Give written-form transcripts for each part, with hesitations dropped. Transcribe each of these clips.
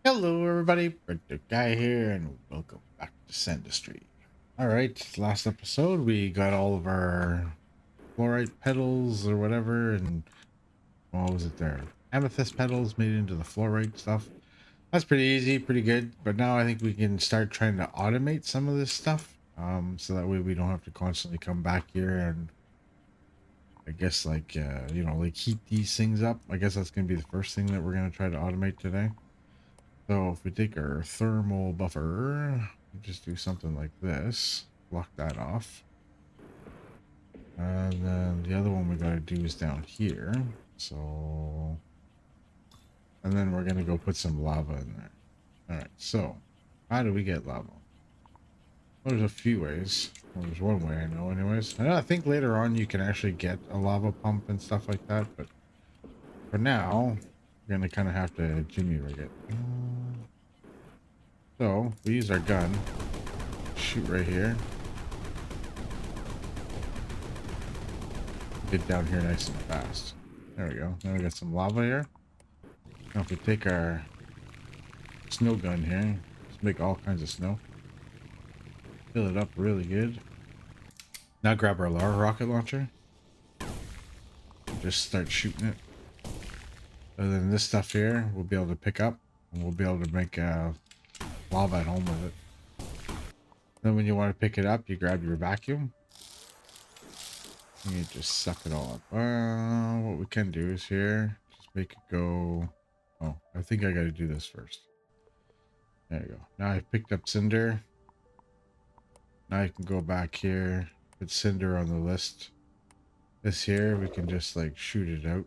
Hello, everybody. Burnedoutguy here, and welcome back to Sandustry. All right, last episode we got all of our fluorite petals or whatever, and what was it there? Amethyst petals made into the fluorite stuff. That's pretty easy, pretty good. But now I think we can start trying to automate some of this stuff, so that way we don't have to constantly come back here and I guess like heat these things up. I guess that's gonna be the first thing that we're gonna try to automate today. So if we take our thermal buffer, we just do something like this, block that off. And then the other one we gotta do is down here. So, and then we're gonna go put some lava in there. All right, so how do we get lava? Well, there's a few ways. Well, there's one way I know anyways. And I think later on you can actually get a lava pump and stuff like that, but for now, we're gonna kind of have to jimmy rig it. So we use our gun, shoot right here. Get down here nice and fast. There we go. Now we got some lava here. Now if we take our snow gun here, let's make all kinds of snow. Fill it up really good. Now grab our rocket launcher. Just start shooting it. And then this stuff here we'll be able to pick up, and we'll be able to make lava at home with it. Then when you want to pick it up, you grab your vacuum. And you just suck it all up. What we can do is here, just make it go. Oh, I think I got to do this first. There you go. Now I picked up cinder. Now I can go back here, put cinder on the list. This here, we can just like shoot it out.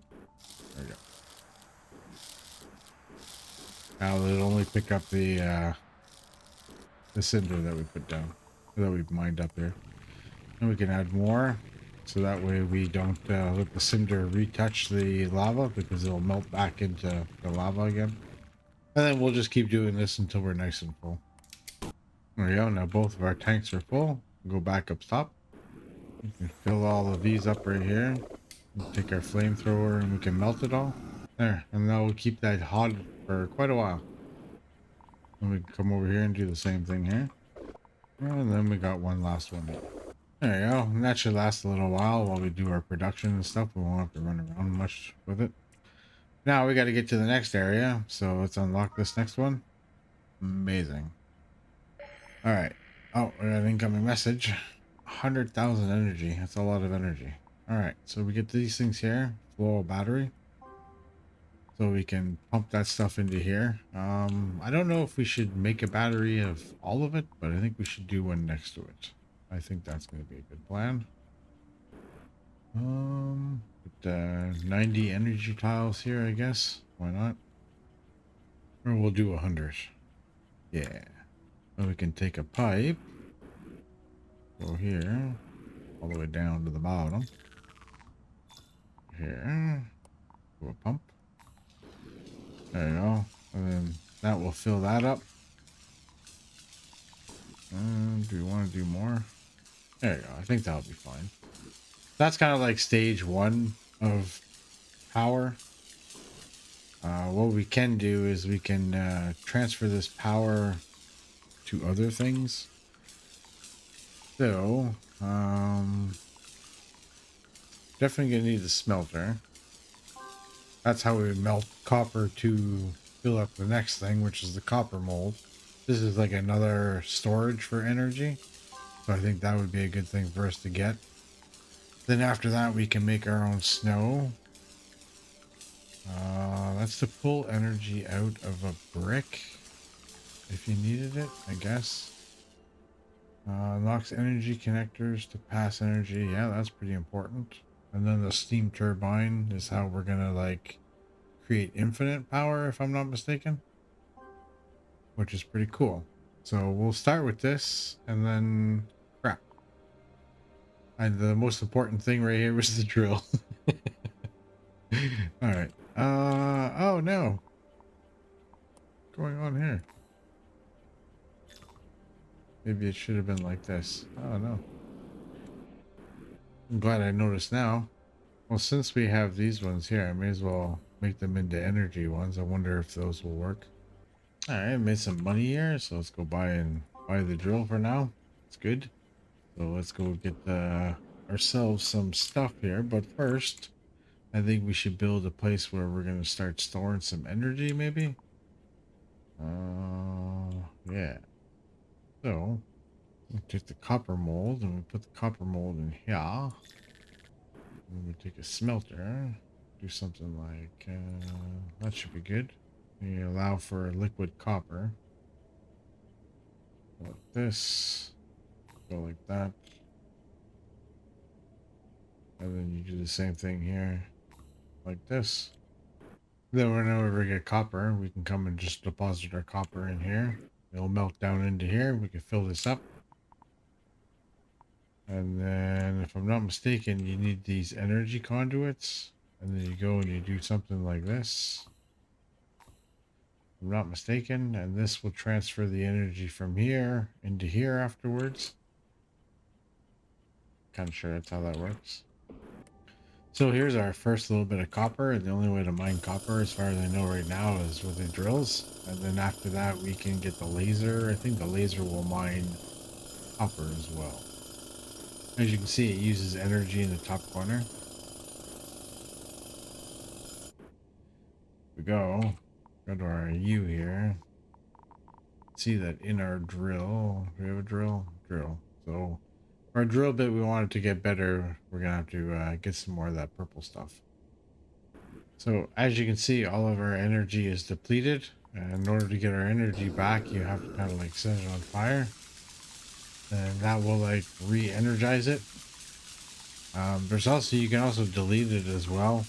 There we go. Now it'll only pick up the cinder that we put down, that we mined up here. And we can add more, so that way we don't let the cinder retouch the lava, because it'll melt back into the lava again. And then we'll just keep doing this until we're nice and full. There we go. Now both of our tanks are full. We'll go back up top. We can fill all of these up right here. We'll take our flamethrower and we can melt it all. There. And now we'll keep that hot for quite a while. And we can come over here and do the same thing here. And then we got one last one. There you go. And that should last a little while we do our production and stuff. We won't have to run around much with it. Now we got to get to the next area. So let's unlock this next one. Amazing. All right. Oh, we got an incoming message. 100,000 energy. That's a lot of energy. All right. So we get these things here. Flow battery. So we can pump that stuff into here. I don't know if we should make a battery of all of it, but I think we should do one next to it. I think that's going to be a good plan. Put 90 energy tiles here, I guess. Why not? Or we'll do 100. Yeah. Then we can take a pipe. Go here. All the way down to the bottom. Here. Do a pump. There you go. And then that will fill that up. Do we want to do more? There you go. I think that'll be fine. That's kind of like stage one of power. What we can do is we can transfer this power to other things. So, definitely gonna need the smelter. That's how we melt copper to fill up the next thing, which is the copper mold. This is like another storage for energy. So I think that would be a good thing for us to get. Then after that, we can make our own snow. That's to pull energy out of a brick. If you needed it, I guess. Unlocks energy connectors to pass energy. Yeah, that's pretty important. And then the steam turbine is how we're gonna like create infinite power, if I'm not mistaken, which is pretty cool. So we'll start with this, and then crap. And the most important thing right here was the drill. All right. Oh no. What's going on here? Maybe it should have been like this. Oh no. I'm glad I noticed now. Well, since we have these ones here, I may as well make them into energy ones. I wonder if those will work. All right, made some money here, so let's go buy the drill for now. It's good. So let's go get ourselves some stuff here. But first, I think we should build a place where we're gonna start storing some energy, maybe. Yeah. So we take the copper mold and we put the copper mold in here. And we take a smelter, do something like that should be good. We allow for liquid copper. Like this, go like that, and then you do the same thing here, like this. Then whenever we get copper, we can come and just deposit our copper in here. It'll melt down into here. We can fill this up. And then, if I'm not mistaken, you need these energy conduits. And then you go and you do something like this. If I'm not mistaken. And this will transfer the energy from here into here afterwards. Kind of sure that's how that works. So here's our first little bit of copper. And the only way to mine copper, as far as I know right now, is with the drills. And then after that, we can get the laser. I think the laser will mine copper as well. As you can see, it uses energy in the top corner. We go to our U here. See that in our drill, we have a drill. So our drill bit, we want it to get better. We're gonna have to get some more of that purple stuff. So as you can see, all of our energy is depleted. And in order to get our energy back, you have to kind of like set it on fire, and that will like re-energize it. You can also delete it as well,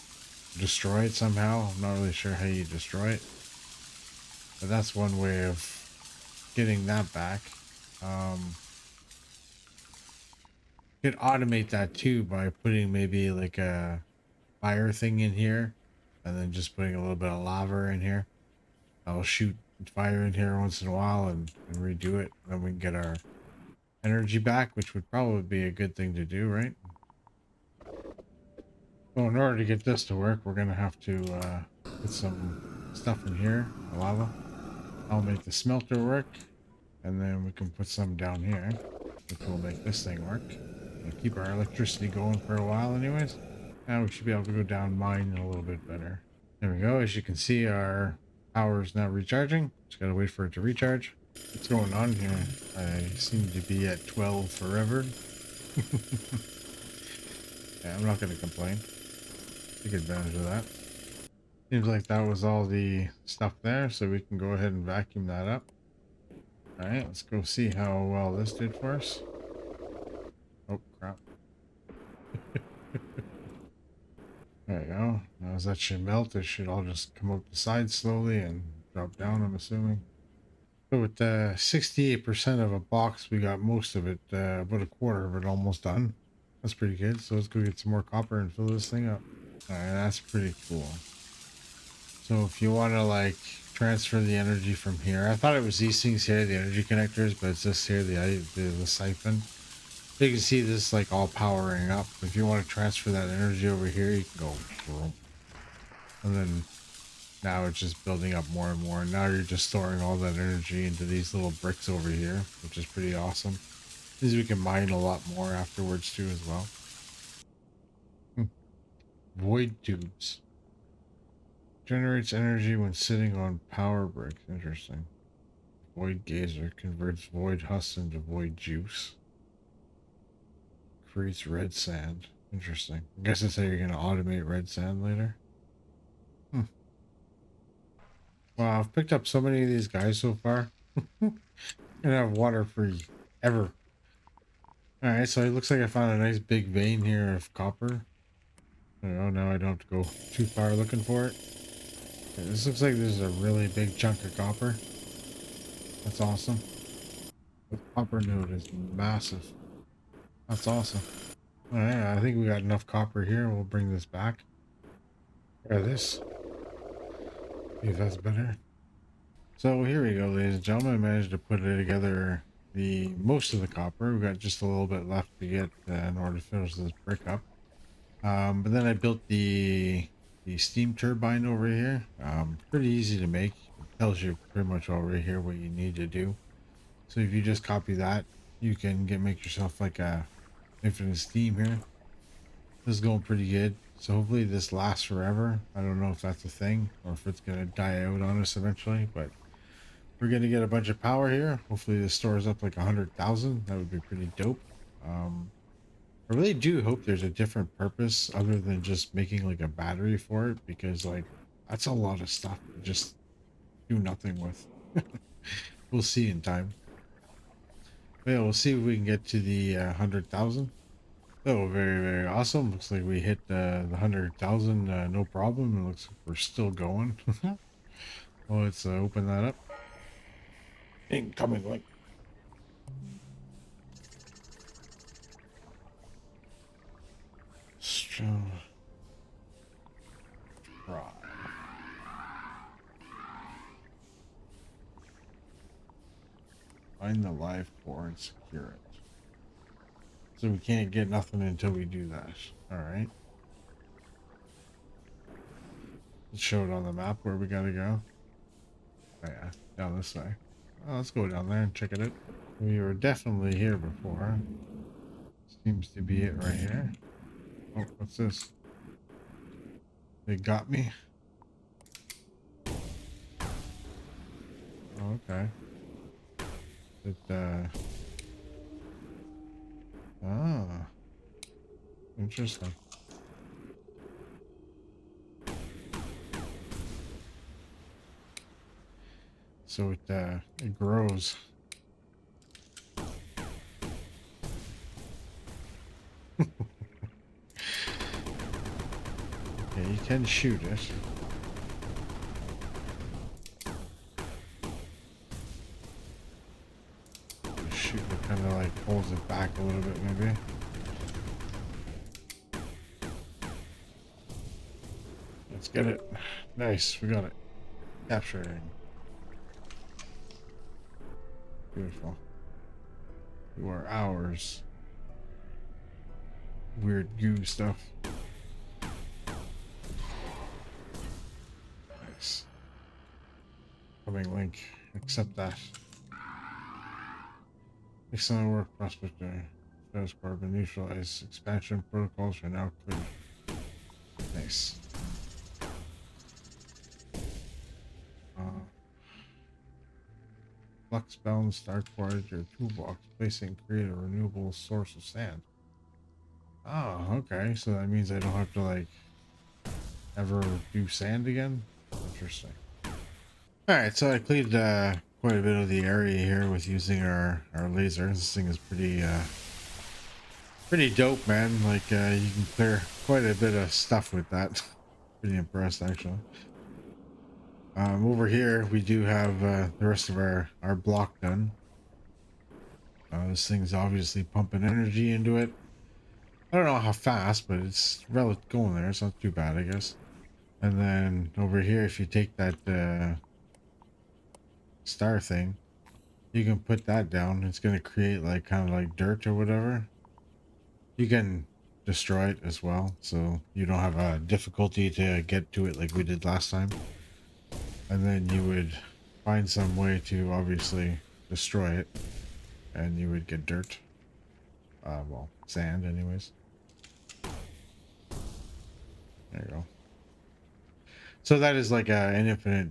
destroy it somehow. I'm not really sure how you destroy it, but that's one way of getting that back. You could automate that too by putting maybe like a fire thing in here, and then just putting a little bit of lava in here. I'll shoot fire in here once in a while and redo it. Then we can get our energy back, which would probably be a good thing to do, right? So in order to get this to work, we're gonna have to put some stuff in here, lava. I'll make the smelter work, and then we can put some down here, which will make this thing work. And keep our electricity going for a while anyways. Now we should be able to go down mine a little bit better. There we go. As you can see, our power is now recharging. Just gotta wait for it to recharge. What's going on here? I seem to be at 12 forever. Yeah, I'm not gonna complain. Take advantage of that. Seems like that was all the stuff there, so we can go ahead and vacuum that up. Alright, let's go see how well this did for us. Oh, crap. There we go. Now as that should melt, it should all just come up the side slowly and drop down, I'm assuming. So with 68% of a box, we got most of it, about a quarter of it almost done. That's pretty good. So let's go get some more copper and fill this thing up. Alright, that's pretty cool. So if you want to like transfer the energy from here, I thought it was these things here, the energy connectors, but it's just here, the siphon. So you can see this like all powering up. If you want to transfer that energy over here, you can go boom. And then now it's just building up more and more. And now you're just storing all that energy into these little bricks over here, which is pretty awesome. These we can mine a lot more afterwards too as well. Void tubes. Generates energy when sitting on power bricks. Interesting. Void gazer converts void husk into void juice. Creates red sand. Interesting. I guess that's how you're going to automate red sand later. Wow, I've picked up so many of these guys so far. And I have water free ever. Alright, so it looks like I found a nice big vein here of copper. Oh, now I don't have to go too far looking for it. Okay, this looks like this is a really big chunk of copper. That's awesome. The copper node is massive. That's awesome. Alright, I think we got enough copper here. We'll bring this back. Try this. See if that's better. So here we go, ladies and gentlemen. I managed to put it together the most of the copper. We've got just a little bit left to get in order to finish this brick up. But then I built the steam turbine over here. Pretty easy to make. tells you pretty much already here what you need to do. So if you just copy that, you can make yourself like a infinite steam here. This is going pretty good. So hopefully this lasts forever. I don't know if that's a thing or if it's gonna die out on us eventually, but we're gonna get a bunch of power here. Hopefully this stores up like 100,000. That would be pretty dope. Um, I really do hope there's a different purpose other than just making like a battery for it, because like that's a lot of stuff to just do nothing with. We'll see in time. But yeah, we'll see if we can get to the 100,000. Oh, very, very awesome. Looks like we hit the 100,000 no problem. It looks like we're still going. Well, let's open that up. Incoming link. Strong. Try. Find the live core and secure it. So we can't get nothing until we do that. All right. Let's show it on the map where we gotta go. Oh yeah, down this way. Oh, let's go down there and check it out. We were definitely here before. Seems to be it right here. Oh, what's this? They got me. Oh, okay. It ah, interesting. So it grows. Okay, you can shoot it. Shoot it kind of like pulls it back a little bit, maybe. Let's get it. Nice, we got it. Capturing. Beautiful. You are ours. Weird goo stuff. Nice. Coming link. Accept that. Excellent work, Prospector. Status carbon neutralized. Expansion protocols are now clear. Nice. Flux bound start quarters your toolbox. Placing create a renewable source of sand. Oh, okay. So that means I don't have to like ever do sand again. Interesting. All right, so I cleared quite a bit of the area here with using our laser. This thing is pretty dope, man. Like you can clear quite a bit of stuff with that. Pretty impressed, actually. Over here we do have the rest of our block done. This thing's obviously pumping energy into it. I don't know how fast, but it's relative going there. It's not too bad, I guess. And then over here, if you take that star thing, you can put that down. It's going to create like kind of like dirt or whatever. You can destroy it as well, so you don't have a difficulty to get to it like we did last time. And then you would find some way to obviously destroy it, and you would get dirt. Well, sand anyways. There you go. So that is like an infinite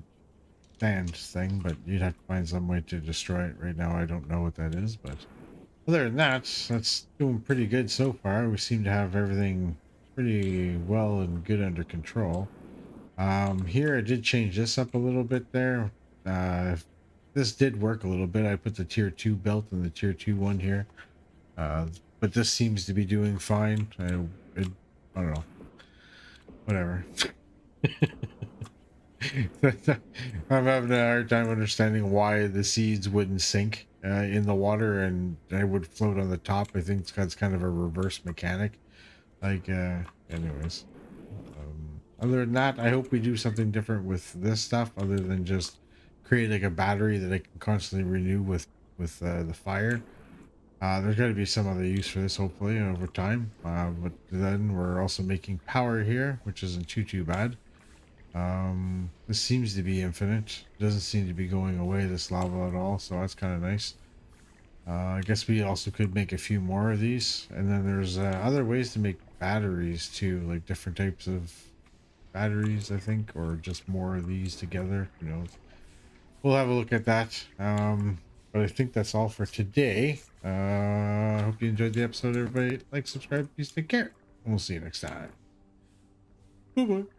sand thing, but you'd have to find some way to destroy it. Right now I don't know what that is, but other than that, that's doing pretty good so far. We seem to have everything pretty well and good under control. Here I did change this up a little bit there. This did work a little bit. I put the tier 2 belt and the tier 2 one here. But this seems to be doing fine. I don't know. Whatever. I'm having a hard time understanding why the seeds wouldn't sink in the water and they would float on the top. I think that's kind of a reverse mechanic. Like, anyways. Other than that, I hope we do something different with this stuff other than just create like a battery that I can constantly renew with the fire. There's got to be some other use for this, hopefully, over time. But then we're also making power here, which isn't too bad. This seems to be infinite. Doesn't seem to be going away, this lava, at all, so that's kind of nice. I guess we also could make a few more of these, and then there's other ways to make batteries too, like different types of batteries, I think, or just more of these together. Who knows? We'll have a look at that. But I think that's all for today. I hope you enjoyed the episode, everybody. Like, subscribe, please take care, and we'll see you next time. Bye bye.